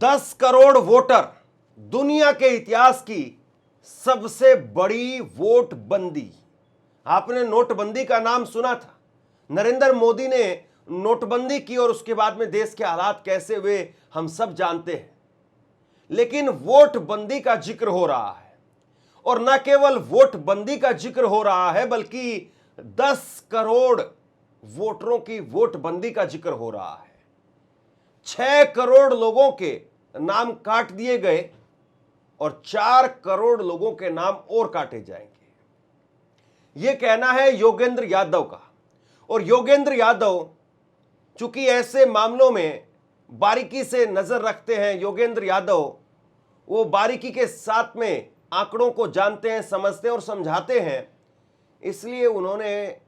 10 crore voter, दुनिया के इतिहास की सबसे बड़ी वोट बंदी। आपने नोटबंदी का नाम सुना था। नरेंद्र मोदी ने नोटबंदी की और उसके बाद में देश के हालात कैसे हुए हम सब जानते हैं। लेकिन वोट बंदी का जिक्र हो रहा है, और न केवल वोट बंदी का जिक्र हो रहा है बल्कि 10 करोड़ वोटरों की वोट बंदी का जिक्र हो रहा है। 6 करोड़ लोगों के नाम काट दिए गए और 4 करोड़ लोगों के नाम और काटे जाएंगे। यह कहना है योगेंद्र यादव का। और योगेंद्र यादव चूंकि ऐसे मामलों में बारीकी से नजर रखते हैं, योगेंद्र यादव वो बारीकी के साथ में आंकड़ों को जानते हैं, समझते हैं और समझाते हैं। इसलिए उन्होंने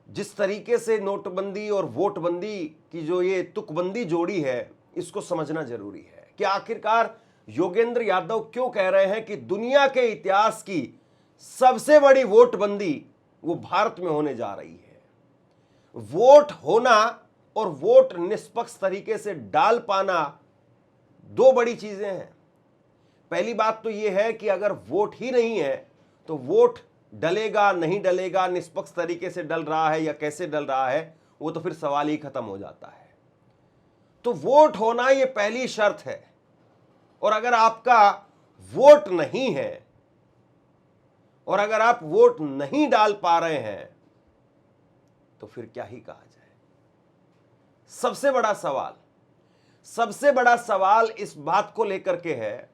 जिस तरीके से नोटबंदी और वोटबंदी की जो ये तुकबंदी जोड़ी है, इसको समझना जरूरी है कि आखिरकार योगेंद्र यादव क्यों कह रहे हैं कि दुनिया के इतिहास की सबसे बड़ी वोटबंदी वो भारत में होने जा रही है। वोट होना और वोट निष्पक्ष तरीके से डाल पाना दो बड़ी चीजें हैं। पहली बात तो यह है कि अगर वोट ही नहीं है तो वोट डलेगा नहीं डलेगा, निष्पक्ष तरीके से डल रहा है या कैसे डल रहा है, वो तो फिर सवाल ही खत्म हो जाता है। तो वोट होना ये पहली शर्त है। और अगर आपका वोट नहीं है और अगर आप वोट नहीं डाल पा रहे हैं तो फिर क्या ही कहा जाए। सबसे बड़ा सवाल इस बात को लेकर के है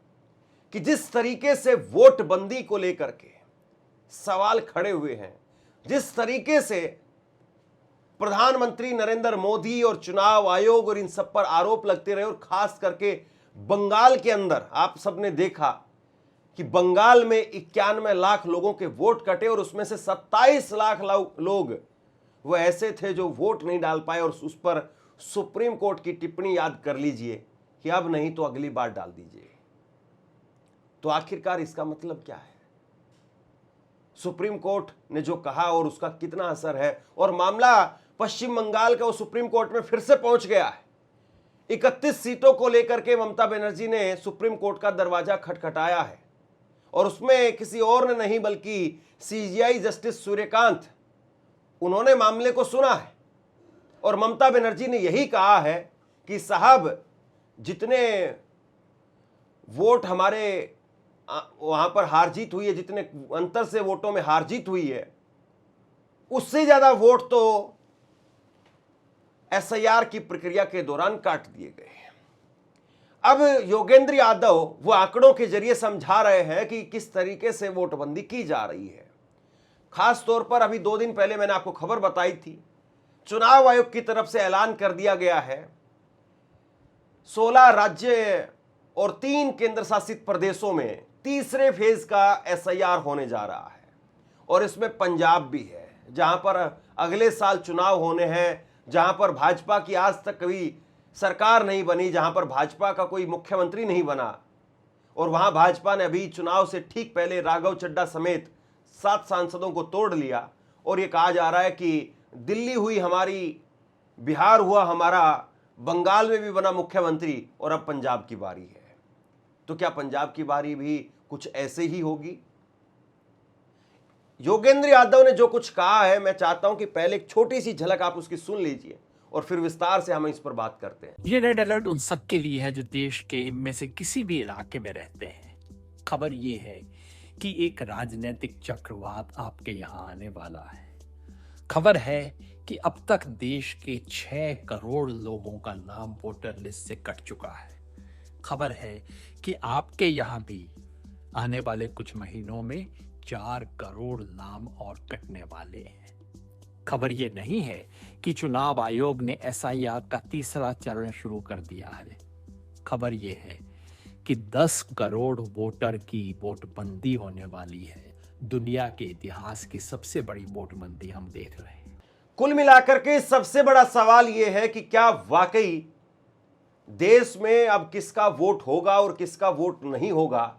कि जिस तरीके से वोट बंदी को लेकर के सवाल खड़े हुए हैं, जिस तरीके से प्रधानमंत्री नरेंद्र मोदी और चुनाव आयोग और इन सब पर आरोप लगते रहे, और खास करके बंगाल के अंदर आप सबने देखा कि बंगाल में 91 लाख लोगों के वोट कटे और उसमें से 27 लाख लोग वो ऐसे थे जो वोट नहीं डाल पाए। और उस पर सुप्रीम कोर्ट की टिप्पणी याद कर लीजिए कि अब नहीं तो अगली बार डाल दीजिए। तो आखिरकार इसका मतलब क्या है? सुप्रीम कोर्ट ने जो कहा और उसका कितना असर है, और मामला पश्चिम बंगाल का वो सुप्रीम कोर्ट में फिर से पहुंच गया है। 31 सीटों को लेकर के ममता बनर्जी ने सुप्रीम कोर्ट का दरवाजा खटखटाया है, और उसमें किसी और ने नहीं बल्कि सीजीआई जस्टिस सूर्यकांत, उन्होंने मामले को सुना है। और ममता बनर्जी ने यही कहा है कि साहब, जितने वोट हमारे वहां पर हार जीत हुई है, जितने अंतर से वोटों में हार जीत हुई है, उससे ज्यादा वोट तो एसआईआर की प्रक्रिया के दौरान काट दिए गए हैं। अब योगेंद्र यादव वो आंकड़ों के जरिए समझा रहे हैं कि किस तरीके से वोटबंदी की जा रही है। खास तौर पर अभी 2 दिन पहले मैंने आपको खबर बताई थी, चुनाव आयोग की तरफ से ऐलान कर दिया गया है 16 राज्य और 3 केंद्र शासित प्रदेशों में तीसरे फेज का एसआईआर होने जा रहा है। और इसमें पंजाब भी है, जहां पर अगले साल चुनाव होने हैं, जहां पर भाजपा की आज तक कभी सरकार नहीं बनी, जहां पर भाजपा का कोई मुख्यमंत्री नहीं बना। और वहां भाजपा ने अभी चुनाव से ठीक पहले राघव चड्ढा समेत 7 सांसदों को तोड़ लिया। और यह कहा जा रहा है कि दिल्ली हुई हमारी, बिहार हुआ हमारा, बंगाल में भी बना मुख्यमंत्री, और अब पंजाब की बारी है। तो क्या पंजाब की बारी भी कुछ ऐसे ही होगी? योगेंद्र यादव ने जो कुछ कहा है, मैं चाहता हूं कि पहले एक छोटी सी झलक आप उसकी सुन लीजिए और फिर विस्तार से हम इस पर बात करते हैं। ये रेड अलर्ट उन सबके लिए है जो देश के इनमें से किसी भी इलाके में रहते हैं। खबर ये है कि एक राजनीतिक चक्रवात आपके यहाँ आने वाला है। खबर है कि अब तक देश के 6 करोड़ लोगों का नाम वोटर लिस्ट से कट चुका है। खबर है कि आपके यहाँ भी आने वाले कुछ महीनों में 4 करोड़ नाम और कटने वाले हैं। खबर ये नहीं है कि चुनाव आयोग ने एसआईआर का तीसरा चरण शुरू कर दिया है। खबर ये है कि 10 करोड़ वोटर की वोटबंदी होने वाली है। दुनिया के इतिहास की सबसे बड़ी वोटबंदी हम देख रहे हैं। कुल मिलाकर के सबसे बड़ा सवाल यह है कि क्या वाकई देश में अब किसका वोट होगा और किसका वोट नहीं होगा,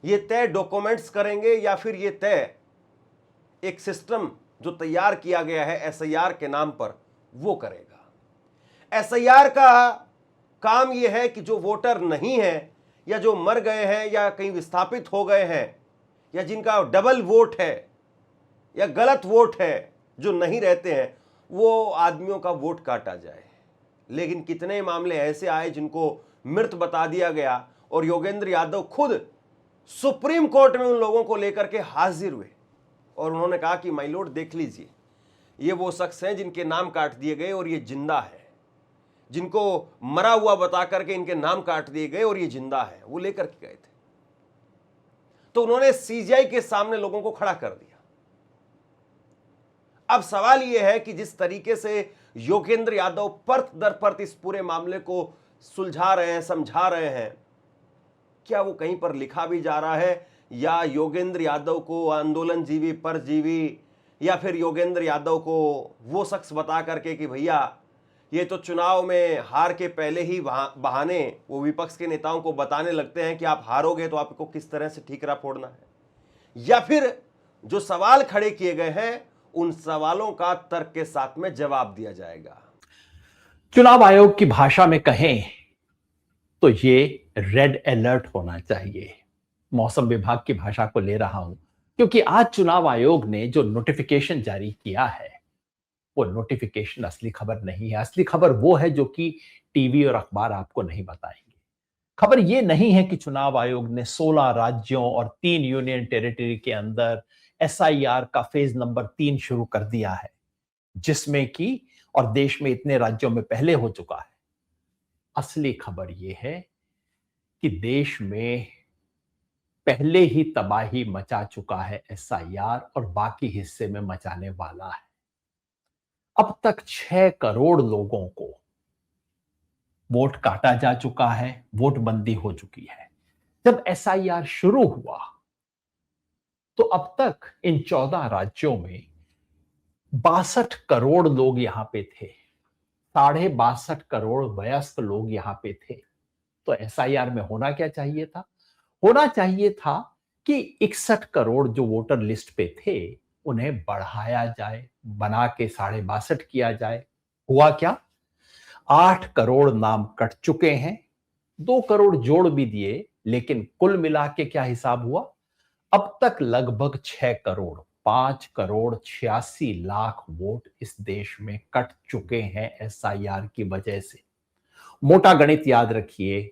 यह तय डॉक्यूमेंट्स करेंगे या फिर यह तय एक सिस्टम जो तैयार किया गया है एसआईआर के नाम पर वो करेगा। एसआईआर का काम यह है कि जो वोटर नहीं है या जो मर गए हैं या कहीं विस्थापित हो गए हैं या जिनका डबल वोट है या गलत वोट है, जो नहीं रहते हैं, वो आदमियों का वोट काटा जाए। लेकिन कितने मामले ऐसे आए जिनको मृत बता दिया गया और योगेंद्र यादव खुद सुप्रीम कोर्ट में उन लोगों को लेकर के हाजिर हुए और उन्होंने कहा कि माय लॉर्ड देख लीजिए, ये वो शख्स हैं जिनके नाम काट दिए गए और ये जिंदा है, जिनको मरा हुआ बता करके इनके नाम काट दिए गए और ये जिंदा है, वो लेकर के गए थे। तो उन्होंने सीजीआई के सामने लोगों को खड़ा कर दिया। अब सवाल यह है कि जिस तरीके से योगेंद्र यादव परत दर परत इस पूरे मामले को सुलझा रहे हैं, समझा रहे हैं, क्या वो कहीं पर लिखा भी जा रहा है या योगेंद्र यादव को आंदोलन जीवी परजीवी या फिर योगेंद्र यादव को वो शख्स बता करके कि भैया ये तो चुनाव में हार के पहले ही बहाने वो विपक्ष के नेताओं को बताने लगते हैं कि आप हारोगे तो आपको किस तरह से ठीकरा फोड़ना है, या फिर जो सवाल खड़े किए गए हैं उन सवालों का तर्क के साथ में जवाब दिया जाएगा। चुनाव आयोग की भाषा में कहें तो ये रेड अलर्ट होना चाहिए। मौसम विभाग की भाषा को ले रहा हूं क्योंकि आज चुनाव आयोग ने जो नोटिफिकेशन जारी किया है वो नोटिफिकेशन असली खबर नहीं है। असली खबर वो है जो कि टीवी और अखबार आपको नहीं बताएंगे। खबर ये नहीं है कि चुनाव आयोग ने 16 राज्यों और 3 यूनियन टेरिटरी के अंदर एसआईआर का फेज नंबर 3 शुरू कर दिया है, जिसमें कि और देश में इतने राज्यों में पहले हो चुका है। असली खबर यह है कि देश में पहले ही तबाही मचा चुका है एसआईआर और बाकी हिस्से में मचाने वाला है। अब तक 6 करोड़ लोगों को वोट काटा जा चुका है, वोटबंदी हो चुकी है। जब एसआईआर शुरू हुआ तो अब तक इन 14 राज्यों में 62 करोड़ लोग यहां पे थे, 62.5 करोड़ वयस्क लोग यहां पे थे। तो एसआईआर में होना क्या चाहिए था? होना चाहिए था कि 61 करोड़ जो वोटर लिस्ट पे थे उन्हें बढ़ाया जाए, बना के 62.5 किया जाए। हुआ क्या? 8 करोड़ नाम कट चुके हैं, 2 करोड़ जोड़ भी दिए, लेकिन कुल मिला के क्या हिसाब हुआ? अब तक लगभग 6 करोड़ 5 करोड़ 86 लाख वोट इस देश में कट चुके हैं एसआईआर की वजह से। मोटा गणित याद रखिए,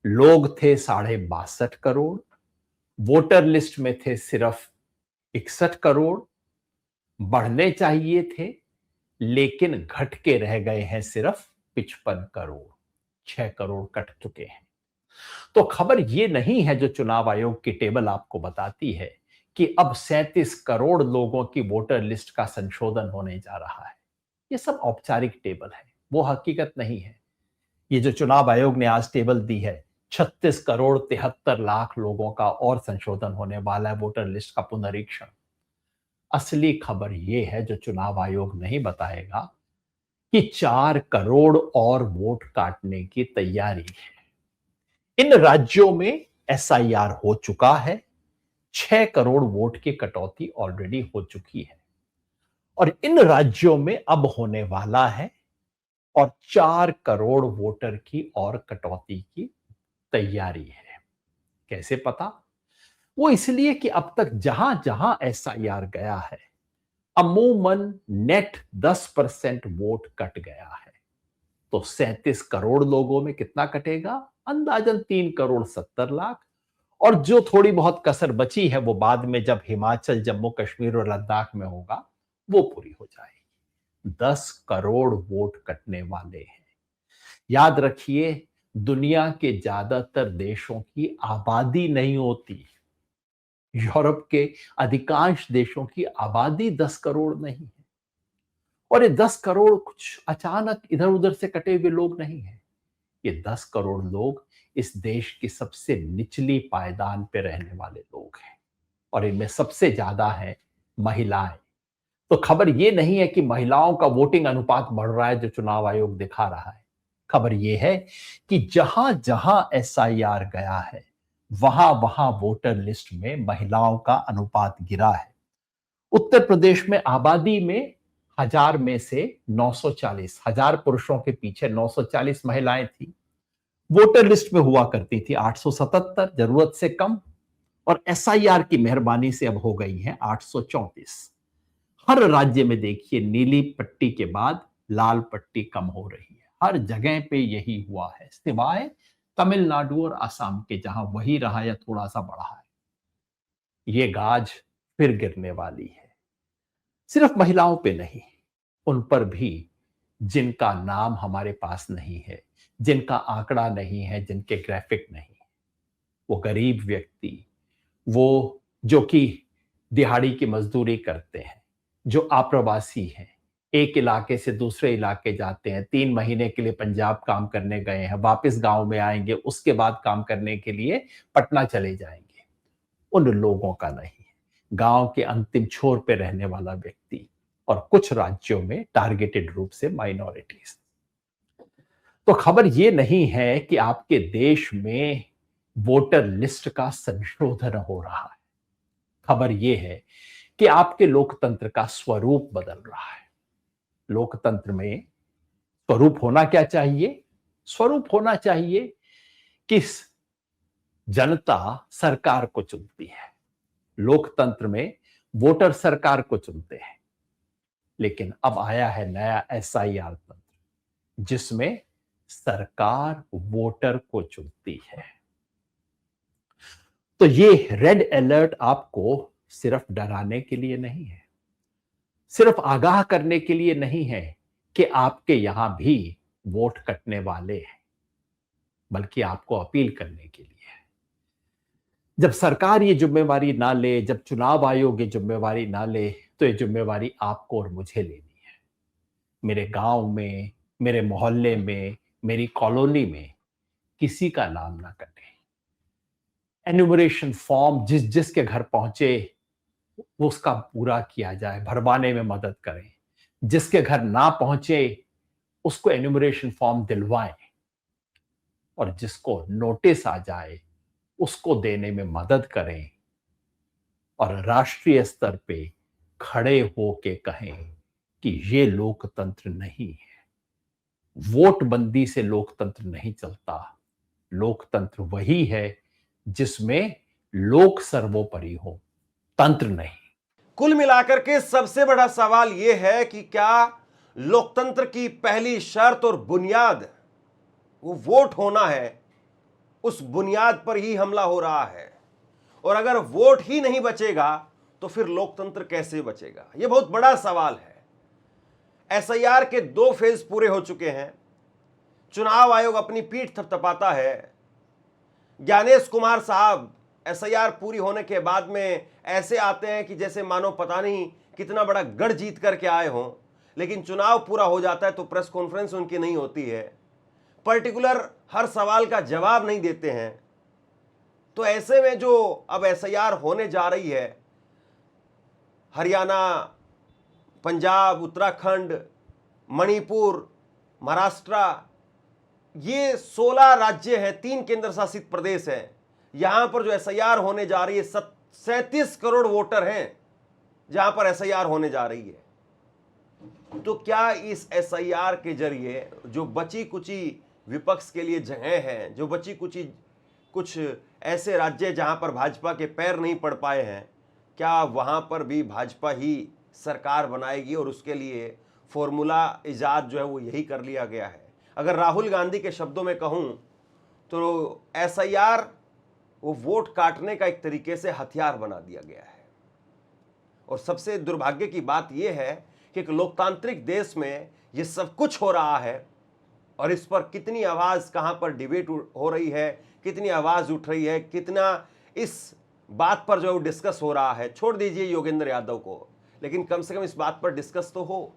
लोग थे 62.5 करोड़, वोटर लिस्ट में थे सिर्फ 61 करोड़, बढ़ने चाहिए थे लेकिन घट के रह गए हैं सिर्फ 55 करोड़। 6 करोड़ कट चुके हैं। तो खबर यह नहीं है जो चुनाव आयोग की टेबल आपको बताती है कि अब 37 करोड़ लोगों की वोटर लिस्ट का संशोधन होने जा रहा है। यह सब औपचारिक टेबल है, वो हकीकत नहीं है। ये जो चुनाव आयोग ने आज टेबल दी है, 36 करोड़ 73 लाख लोगों का और संशोधन होने वाला है, वोटर लिस्ट का पुनरीक्षण। असली खबर यह है जो चुनाव आयोग नहीं बताएगा कि 4 करोड़ और वोट काटने की तैयारी है। इन राज्यों में एसआईआर हो चुका है, 6 करोड़ वोट की कटौती ऑलरेडी हो चुकी है और इन राज्यों में अब होने वाला है और 4 करोड़ वोटर की और कटौती की तैयारी है। कैसे पता? वो इसलिए कि अब तक जहां जहां एसआईआर गया है अमूमन नेट 10% वोट कट गया है। तो 37 करोड़ लोगों में कितना कटेगा? अंदाजन 3 करोड़ 70 लाख, और जो थोड़ी बहुत कसर बची है वो बाद में जब हिमाचल, जम्मू कश्मीर और लद्दाख में होगा वो पूरी हो जाएगी। 10 करोड़ वोट कटने वाले हैं। याद रखिए, दुनिया के ज्यादातर देशों की आबादी नहीं होती। यूरोप के अधिकांश देशों की आबादी 10 करोड़ नहीं है और ये 10 करोड़ कुछ अचानक इधर उधर से कटे हुए लोग नहीं हैं। ये 10 करोड़ लोग इस देश की सबसे निचली पायदान पे रहने वाले लोग हैं और इनमें सबसे ज्यादा है महिलाएं। तो खबर ये नहीं है कि महिलाओं का वोटिंग अनुपात बढ़ रहा है जो चुनाव आयोग दिखा रहा है। खबर ये है कि जहां जहां एसआईआर गया है वहां वहां वोटर लिस्ट में महिलाओं का अनुपात गिरा है। उत्तर प्रदेश में आबादी में 1000 में से 940, 1000 पुरुषों के पीछे 940 महिलाएं थी। वोटर लिस्ट में हुआ करती थी 877, जरूरत से कम, और एसआईआर की मेहरबानी से अब हो गई है 834। हर राज्य में देखिए नीली पट्टी के बाद लाल पट्टी कम हो रही है, हर जगह पे यही हुआ है, सिवाय तमिलनाडु और असम के, जहां वही रहा या थोड़ा सा बढ़ा है। ये गाज फिर गिरने वाली है, सिर्फ महिलाओं पे नहीं, उन पर भी जिनका नाम हमारे पास नहीं है, जिनका आंकड़ा नहीं है, जिनके ग्राफिक नहीं है। वो गरीब व्यक्ति, वो जो कि दिहाड़ी की मजदूरी करते हैं, जो अप्रवासी हैं, एक इलाके से दूसरे इलाके जाते हैं, 3 महीने के लिए पंजाब काम करने गए हैं, वापस गांव में आएंगे, उसके बाद काम करने के लिए पटना चले जाएंगे, उन लोगों का नहीं है। गांव के अंतिम छोर पे रहने वाला व्यक्ति, और कुछ राज्यों में टारगेटेड रूप से माइनॉरिटीज। तो खबर ये नहीं है कि आपके देश में वोटर लिस्ट का संशोधन हो रहा है, खबर यह है कि आपके लोकतंत्र का स्वरूप बदल रहा है। लोकतंत्र में स्वरूप होना क्या चाहिए? स्वरूप होना चाहिए कि जनता सरकार को चुनती है। लोकतंत्र में वोटर सरकार को चुनते हैं, लेकिन अब आया है नया एसआईआर तंत्र, जिसमें सरकार वोटर को चुनती है। तो ये रेड अलर्ट आपको सिर्फ डराने के लिए नहीं है, सिर्फ आगाह करने के लिए नहीं है कि आपके यहां भी वोट कटने वाले हैं, बल्कि आपको अपील करने के लिए है। जब सरकार ये जिम्मेवारी ना ले, जब चुनाव आयोग ये जिम्मेवारी ना ले, तो ये जिम्मेवारी आपको और मुझे लेनी है। मेरे गांव में, मेरे मोहल्ले में, मेरी कॉलोनी में किसी का नाम ना कटे। एन्यूमरेशन फॉर्म जिस जिसके घर पहुंचे वो उसका पूरा किया जाए, भरवाने में मदद करें। जिसके घर ना पहुंचे उसको एन्यूमरेशन फॉर्म दिलवाएं, और जिसको नोटिस आ जाए उसको देने में मदद करें, और राष्ट्रीय स्तर पे खड़े होके कहें कि ये लोकतंत्र नहीं है। वोटबंदी से लोकतंत्र नहीं चलता। लोकतंत्र वही है जिसमें लोक सर्वोपरि हो, तंत्र नहीं। कुल मिलाकर के सबसे बड़ा सवाल यह है कि क्या लोकतंत्र की पहली शर्त और बुनियाद वो वोट होना है, उस बुनियाद पर ही हमला हो रहा है। और अगर वोट ही नहीं बचेगा तो फिर लोकतंत्र कैसे बचेगा? यह बहुत बड़ा सवाल है। एसआईआर के 2 फेज पूरे हो चुके हैं। चुनाव आयोग अपनी पीठ थपथपाता है। ज्ञानेश कुमार साहब एसआईआर पूरी होने के बाद में ऐसे आते हैं कि जैसे मानो पता नहीं कितना बड़ा गढ़ जीत करके आए हों, लेकिन चुनाव पूरा हो जाता है तो प्रेस कॉन्फ्रेंस उनकी नहीं होती है, पर्टिकुलर हर सवाल का जवाब नहीं देते हैं। तो ऐसे में जो अब एसआईआर होने जा रही है, हरियाणा, पंजाब, उत्तराखंड, मणिपुर, महाराष्ट्र, ये 16 राज्य हैं, 3 केंद्र शासित प्रदेश हैं। यहां पर जो एसआईआर होने जा रही है, 37 करोड़ वोटर हैं जहां पर एसआईआर होने जा रही है। तो क्या इस एसआईआर के जरिए जो बची कुची विपक्ष के लिए जगह है, जो बची कुची कुछ ऐसे राज्य जहां पर भाजपा के पैर नहीं पड़ पाए हैं, क्या वहां पर भी भाजपा ही सरकार बनाएगी? और उसके लिए फॉर्मूला इजाद जो है वो यही कर लिया गया है। अगर राहुल गांधी के शब्दों में कहूं तो एसआईआर वो वोट काटने का एक तरीके से हथियार बना दिया गया है। और सबसे दुर्भाग्य की बात यह है कि एक लोकतांत्रिक देश में ये सब कुछ हो रहा है, और इस पर कितनी आवाज कहां पर डिबेट हो रही है, कितनी आवाज उठ रही है, कितना इस बात पर जो डिस्कस हो रहा है। छोड़ दीजिए योगेंद्र यादव को, लेकिन कम से कम इस बात पर डिस्कस तो हो।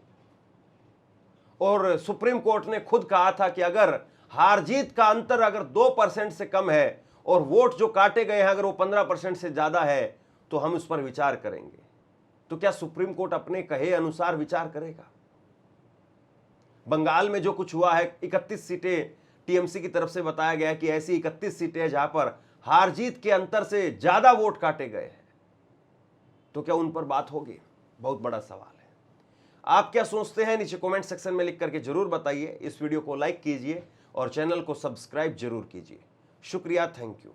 और सुप्रीम कोर्ट ने खुद कहा था कि अगर हार जीत का अंतर अगर 2% से कम है और वोट जो काटे गए हैं अगर वो 15% से ज्यादा है तो हम उस पर विचार करेंगे। तो क्या सुप्रीम कोर्ट अपने कहे अनुसार विचार करेगा? बंगाल में जो कुछ हुआ है, 31 सीटें टीएमसी की तरफ से बताया गया है कि ऐसी 31 सीटें हैं जहां पर हार जीत के अंतर से ज्यादा वोट काटे गए हैं। तो क्या उन पर बात होगी? बहुत बड़ा सवाल है। आप क्या सोचते हैं नीचे कमेंट सेक्शन में लिख करके जरूर बताइए। इस वीडियो को लाइक कीजिए और चैनल को सब्सक्राइब जरूर कीजिए। शुक्रिया, थैंक यू।